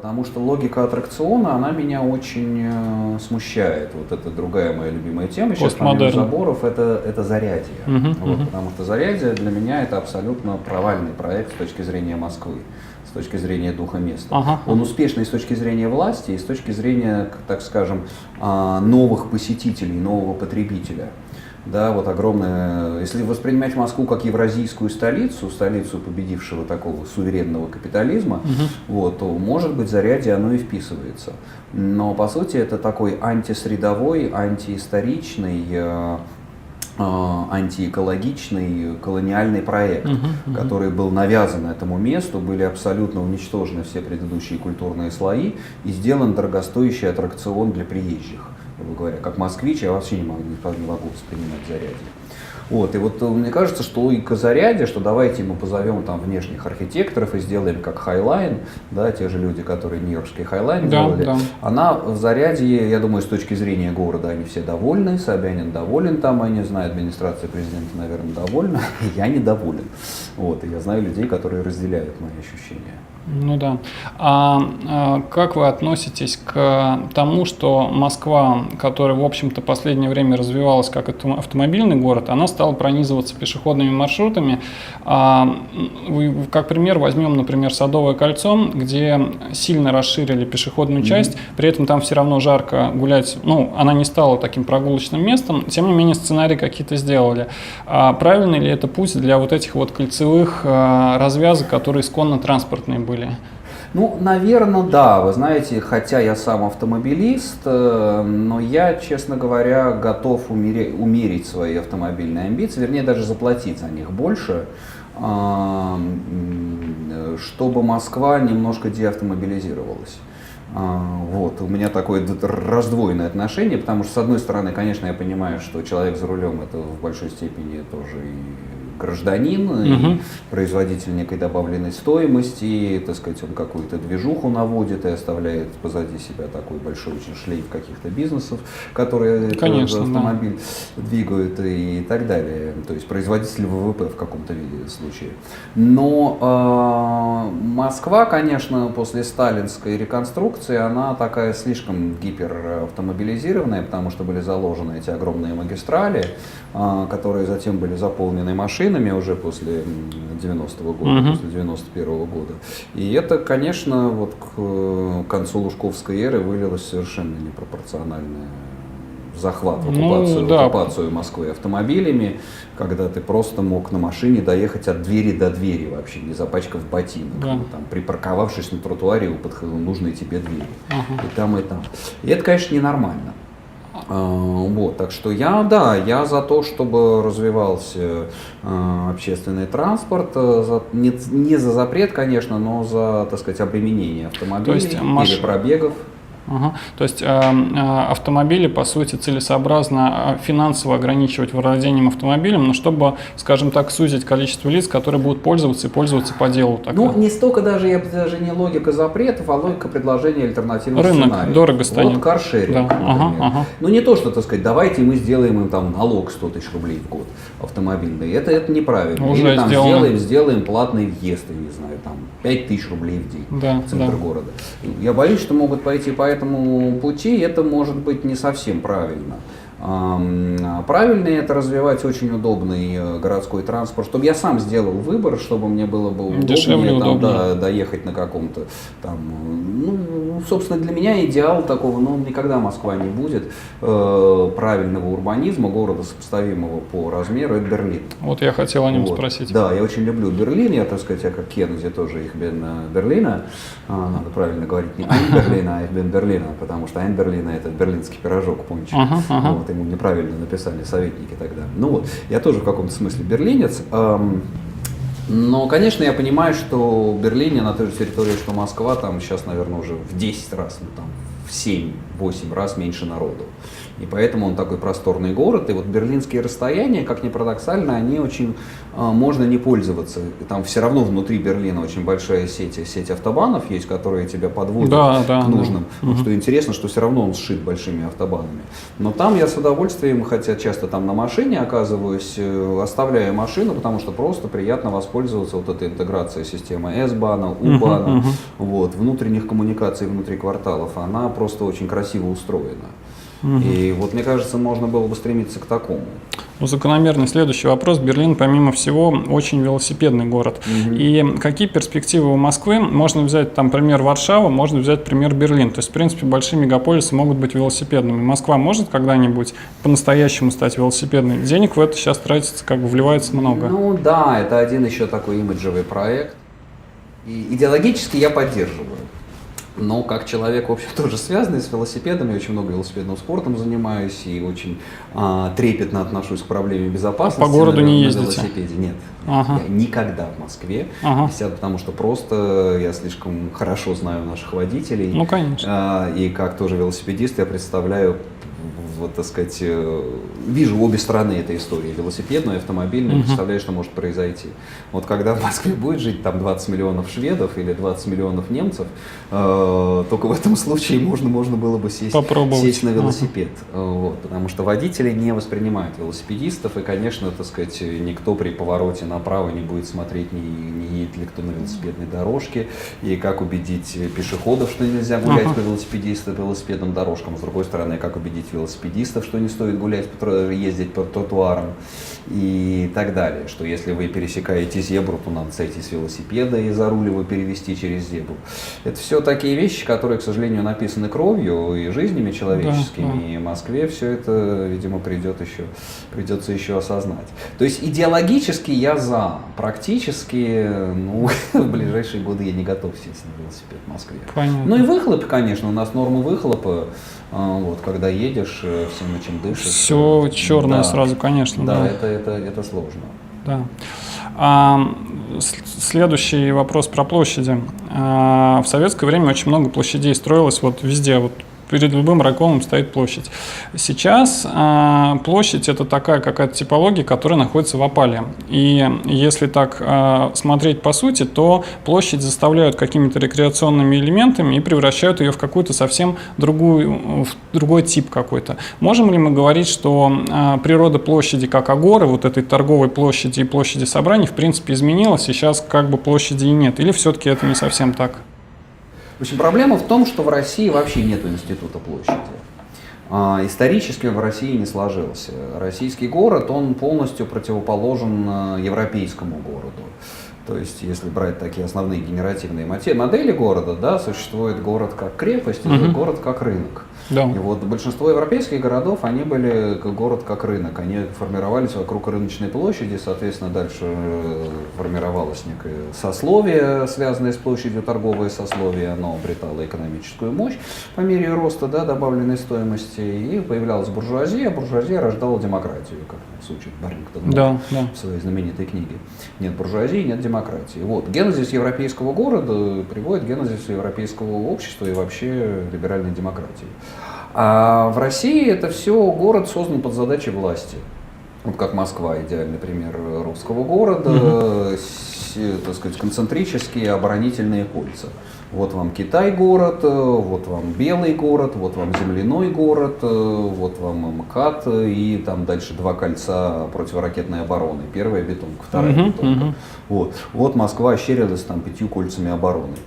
потому что логика аттракциона, она меня очень смущает. Вот это другая моя любимая тема. Сейчас помимо заборов, это зарядье. Потому что зарядье для меня это абсолютно провальный проект с точки зрения Москвы, с точки зрения духа места. Он успешный с точки зрения власти и с точки зрения, так скажем, новых посетителей, нового потребителя. Да, вот огромное, если воспринимать Москву как евразийскую столицу, столицу победившего такого суверенного капитализма, вот, то, может быть, зарядье оно и вписывается. Но, по сути, это такой антисредовой, антиисторичный, антиэкологичный колониальный проект, который был навязан этому месту, были абсолютно уничтожены все предыдущие культурные слои и сделан дорогостоящий аттракцион для приезжих. Грубо говоря, как москвич, я вообще не могу воспринимать зарядье. Вот, и вот мне кажется, что логика зарядья, что давайте мы позовем там внешних архитекторов и сделаем как Highline, да, те же люди, которые нью-йоркский Highline делали, она в зарядье, я думаю, с точки зрения города они все довольны, Собянин доволен там, я не знаю, администрация президента, наверное, довольна, я недоволен. Вот, и я знаю людей, которые разделяют мои ощущения. Ну да. Как вы относитесь к тому, что Москва, которая, в общем-то, в последнее время развивалась как автомобильный город, она стала пронизываться пешеходными маршрутами? Как пример возьмем, например, Садовое кольцо, где сильно расширили пешеходную часть, при этом там все равно жарко гулять, ну, она не стала таким прогулочным местом, тем не менее сценарии какие-то сделали. Правильный ли это путь для вот этих вот кольцевых развязок, которые исконно транспортные были? Ну, наверное, да. Вы знаете, хотя я сам автомобилист, но я, честно говоря, готов умерить свои автомобильные амбиции, вернее, даже заплатить за них больше, чтобы Москва немножко деавтомобилизировалась. Вот, у меня такое раздвоенное отношение, потому что, с одной стороны, конечно, я понимаю, что человек за рулем это в большой степени тоже и гражданин, и производитель некой добавленной стоимости, и, так сказать, он какую-то движуху наводит и оставляет позади себя такой большой очень шлейф каких-то бизнесов, которые этот автомобиль двигают и так далее. То есть производитель ВВП в каком-то случае. Но Москва, конечно, после сталинской реконструкции, она такая слишком гиперавтомобилизированная, потому что были заложены эти огромные магистрали, которые затем были заполнены машинами уже после 90-го года, после 91-го года. И это, конечно, вот к концу Лужковской эры вылилось совершенно непропорциональное захват, оккупацию Москвы автомобилями, когда ты просто мог на машине доехать от двери до двери вообще, не запачкав ботинок, там, припарковавшись на тротуаре у нужной тебе двери. И там, и там. И это, конечно, ненормально. Вот, так что я за то, чтобы развивался общественный транспорт, не за запрет, конечно, но за, так сказать, обременение автомобилей или пробегов. То есть автомобили, по сути, целесообразно финансово ограничивать владением автомобилем, но чтобы, скажем так, сузить количество лиц, которые будут пользоваться и пользоваться по делу. Ну, не столько даже не логика запретов, а логика предложения альтернативных сценариев. Рынок дорого станет. Вот каршеринг, например. Ну, не то, что, так сказать, давайте мы сделаем им там налог 100 тысяч рублей в год автомобильный. Это неправильно. Уже или там сделаем платный въезд, я не знаю, там 5 тысяч рублей в день в центр города. Я боюсь, что могут пойти по этому пути, это может быть не совсем правильно. Правильно это развивать очень удобный городской транспорт, чтобы я сам сделал выбор, чтобы мне было бы удобнее доехать на каком-то там, ну, собственно, для меня идеал такого, ну, никогда Москва не будет правильного урбанизма, города сопоставимого по размеру, это Берлин. Вот я хотел о нем спросить. Да, я очень люблю Берлин, я, так сказать, как Кеннеди тоже их бен Берлина, надо правильно говорить, не Айн Берлина, а их бен Берлина, потому что Айн Берлина это берлинский пирожок, помните? Вот, ему неправильно написали советники тогда. Ну вот, я тоже в каком-то смысле берлинец. Но, конечно, я понимаю, что в Берлине на той же территории, что Москва, там сейчас, наверное, уже в 10 раз, ну, там, в 7-8 раз меньше народу. И поэтому он такой просторный город. И вот берлинские расстояния, как ни парадоксально, они очень можно не пользоваться. И там все равно внутри Берлина очень большая сеть автобанов есть, которые тебя подводят к нужным. Вот что интересно, что все равно он сшит большими автобанами. Но там я с удовольствием, хотя часто там на машине оказываюсь, оставляю машину, потому что просто приятно воспользоваться вот этой интеграцией системы S-бана, U-бана, вот, внутренних коммуникаций внутри кварталов. Она просто очень красиво устроена. И вот мне кажется, можно было бы стремиться к такому. Ну, закономерный следующий вопрос. Берлин, помимо всего, очень велосипедный город. И какие перспективы у Москвы? Можно взять там пример Варшавы, можно взять пример Берлин. То есть, в принципе, большие мегаполисы могут быть велосипедными. Москва может когда-нибудь по-настоящему стать велосипедной? Денег в это сейчас тратится, как бы вливается много. Ну да, это один еще такой имиджевый проект. И идеологически я поддерживаю. Но как человек, в общем, тоже связанный с велосипедами, очень много велосипедным спортом занимаюсь и очень трепетно отношусь к проблеме безопасности. По городу не на ездите? велосипеде. Нет, я никогда в Москве не сяду, потому что просто я слишком хорошо знаю наших водителей. Ну, конечно. И как тоже велосипедист я представляю, вот, так сказать, вижу обе стороны этой истории, велосипедную и автомобильную, представляю, что может произойти. Вот когда в Москве будет жить там 20 миллионов шведов или 20 миллионов немцев, только в этом случае можно было бы сесть на велосипед. Вот, потому что водители не воспринимают велосипедистов, и, конечно, так сказать, никто при повороте направо не будет смотреть, не едет ли кто на велосипедной дорожке, и как убедить пешеходов, что нельзя гулять по велосипедным дорожкам, с другой стороны, как убедить велосипедистов, что не стоит ездить по тротуарам и так далее, что если вы пересекаете зебру, то надо сойти с велосипеда и за руль его перевести через зебру. Это все такие вещи, которые, к сожалению, написаны кровью и жизнями человеческими, и в Москве все это, видимо, придется еще осознать. То есть идеологически я за, практически, в ближайшие годы я не готов сесть на велосипед в Москве. Понятно. Ну и выхлоп, конечно, у нас нормы выхлопа, вот, когда едешь, всем чем дышишь. Все черное сразу, конечно. Да, это сложно. Да. Следующий вопрос про площади. В советское время очень много площадей строилось вот везде. Вот перед любым райкомом стоит площадь. Сейчас площадь – это такая какая-то типология, которая находится в опале. И если так смотреть по сути, то площадь заставляют какими-то рекреационными элементами и превращают ее в какую-то совсем другой тип какой-то. Можем ли мы говорить, что природа площади как агоры, вот этой торговой площади и площади собраний, в принципе, изменилась, и сейчас как бы площади и нет? Или все-таки это не совсем так? В общем, проблема в том, что в России вообще нет института площади. Исторически он в России не сложился. Российский город, он полностью противоположен европейскому городу. То есть, если брать такие основные генеративные модели города, да, существует город как крепость, и город как рынок. Да. И вот большинство европейских городов, они были город как рынок, они формировались вокруг рыночной площади, соответственно, дальше формировалось некое сословие, связанное с площадью, торговое сословие, оно обретало экономическую мощь по мере роста, да, добавленной стоимости, и появлялась буржуазия, а буржуазия рождала демократию, как нас учит Барингтон в своей знаменитой книге. Нет буржуазии, нет демократии. Вот. Генезис европейского города приводит к генезису европейского общества и вообще либеральной демократии. А в России это все город создан под задачей власти. Вот как Москва, идеальный пример русского города, так сказать, концентрические оборонительные кольца. Вот вам Китай-город, вот вам Белый город, вот вам Земляной город, вот вам МКАД и там дальше два кольца противоракетной обороны. Первая бетонка, вторая бетонка. Вот Москва ощерилась там 5 кольцами обороны.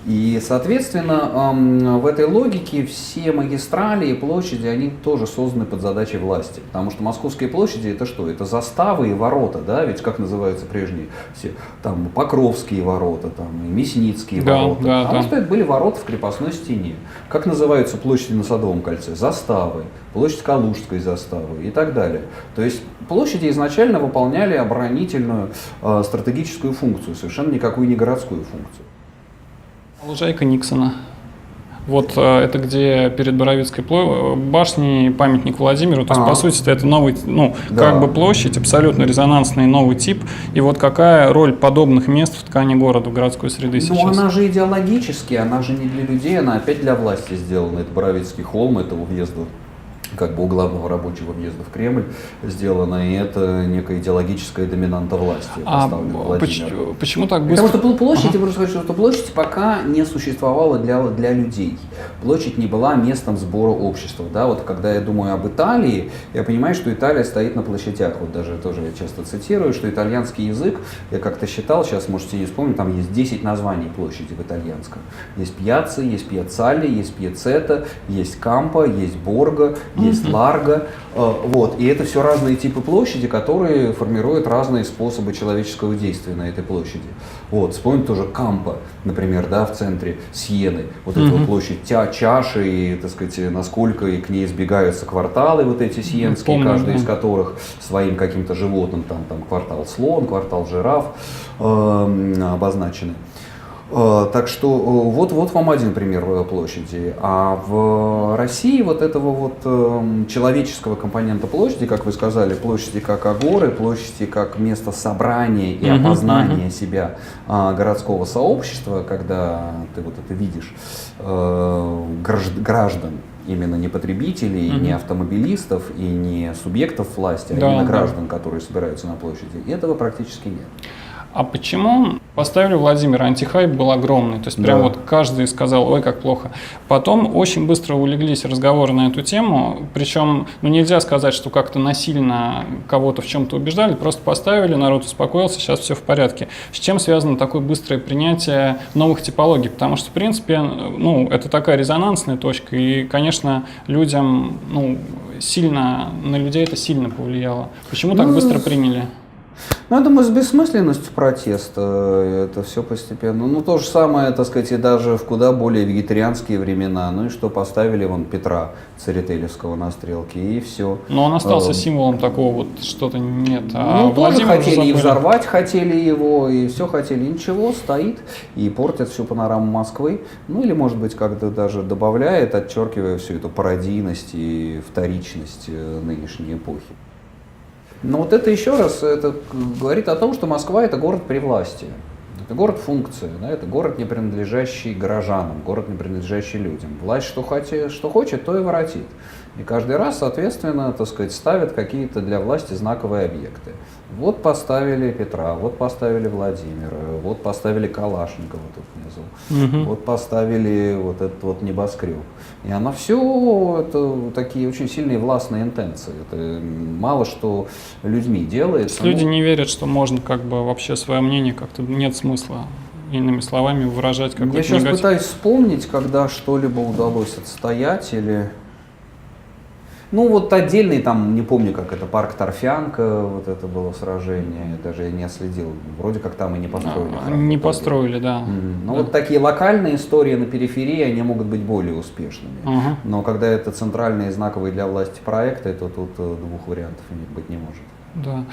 И, соответственно, в этой логике все магистрали и площади, они тоже созданы под задачей власти. Потому что московские площади это что? Это заставы и ворота, да? Ведь как называются прежние все? Там Покровские ворота, там Мясницкие ворота. Потому что это были ворота в крепостной стене. Как называются площади на Садовом кольце? Заставы. Площадь Калужской заставы и так далее. То есть площади изначально выполняли оборонительную стратегическую функцию, совершенно никакую не городскую функцию. Лужайка Никсона. Вот это где перед Боровицкой башней памятник Владимиру. То есть, по сути, это новый, как бы площадь, абсолютно резонансный новый тип. И вот какая роль подобных мест в ткани города, в городской среды сейчас? Ну, она же идеологически, она же не для людей, она опять для власти сделана. Это Боровицкий холм, это у въезда как бы у главного рабочего въезда в Кремль сделано, и это некая идеологическая доминанта власти, поставлена Владимиром. Почему так быстро? Потому что площадь, я могу сказать, что площадь пока не существовала для людей. Площадь не была местом сбора общества. Да? Вот когда я думаю об Италии, я понимаю, что Италия стоит на площадях. Вот даже тоже я часто цитирую, что итальянский язык, я как-то считал, сейчас можете не вспомнить, там есть 10 названий площади в итальянском. Есть пьяцца, есть пьяццале, есть пьяццета, есть кампо, есть борго, есть ларго, вот, и это все разные типы площади, которые формируют разные способы человеческого действия на этой площади. Вот, вспомнить тоже Кампо, например, да, в центре Сиены, вот эта вот площадь чаши, и, так сказать, насколько и к ней сбегаются кварталы вот эти сиенские, Помню, каждый да. из которых своим каким-то животным, там квартал слон, квартал жираф обозначены. Так что вот вам один пример площади. А в России вот этого вот человеческого компонента площади, как вы сказали, площади как агоры, площади как место собрания и опознания себя городского сообщества, когда ты вот это видишь, граждан, именно не потребителей, не автомобилистов и не субъектов власти, а именно граждан, которые собираются на площади, этого практически нет. А почему поставили Владимира? Антихайп был огромный, то есть прям вот каждый сказал, ой, как плохо. Потом очень быстро улеглись разговоры на эту тему, причем нельзя сказать, что как-то насильно кого-то в чем-то убеждали, просто поставили, народ успокоился, сейчас все в порядке. С чем связано такое быстрое принятие новых типологий? Потому что, в принципе, это такая резонансная точка, и, конечно, людям, сильно, на людей это сильно повлияло. Почему так быстро приняли? Я думаю, с бессмысленностью протеста это все постепенно. То же самое, так сказать, и даже в куда более вегетарианские времена. Ну и что, поставили вон Петра Церетелевского на стрелке, и все. Но он остался символом такого вот что-то нет. А тоже хотели и взорвать, хотели его, и все хотели. Ничего, стоит и портит всю панораму Москвы. Или, может быть, как-то даже добавляет, отчеркивая всю эту пародийность и вторичность нынешней эпохи. Но вот это еще раз, это говорит о том, что Москва – это город при власти, это город функции, да, это город, не принадлежащий горожанам, город, не принадлежащий людям. Власть что хочет, то и воротит. И каждый раз, соответственно, так сказать, ставят какие-то для власти знаковые объекты. Вот поставили Петра, вот поставили Владимира, вот поставили Калашникова тут внизу, вот поставили вот этот вот небоскреб. И оно все это такие очень сильные властные интенции. Это мало что людьми делается. Люди не верят, что можно как бы вообще свое мнение как-то нет смысла иными словами выражать какой-то Я сейчас негатив. пытаюсь вспомнить, когда что-либо удалось отстоять или... вот отдельный там, не помню, как это, парк Торфянка, вот это было сражение, даже я не следил, вроде как там и не построили. Не построили, да. Вот такие локальные истории на периферии, они могут быть более успешными. Но когда это центральные знаковые для власти проекты, то тут двух вариантов быть не может. Да.